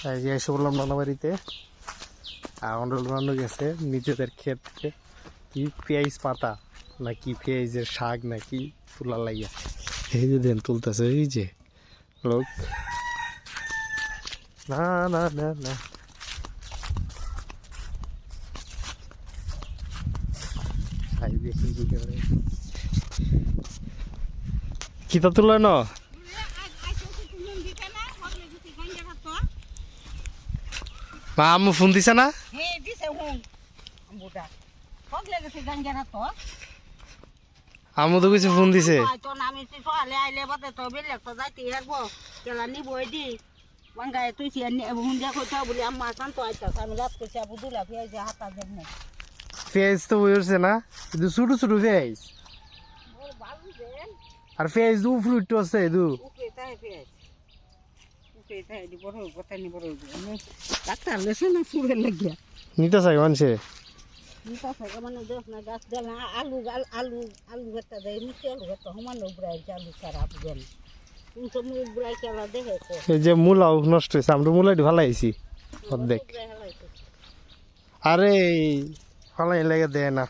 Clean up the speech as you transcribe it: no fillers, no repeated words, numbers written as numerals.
এই যে এসে বললাম নানা বাড়িতে রান্না গেছে নিজেদের ক্ষেত্রে কি পেঁয়াজ পাতা নাকি পেঁয়াজের শাক নাকি তুলা লাইয়া এই যে দেন তুলতেছে এই যে লোক না না না না কিতা তুলে ন আমু ফোন দিছে না আমু তো কিছু ফোন দিছে পেঁয়াজ তো বইছে না কিন্তু ছোট ছোট পেঁয়াজ আর পেঁয়াজ দু ফ্রুট আছে দু নিতে চাই মানুষে এই যে মূলাও নষ্ট হয়েছে আমরা মূলাটি ভালাইছি অর্ধেক আরে ফালাই লেগে দেয় না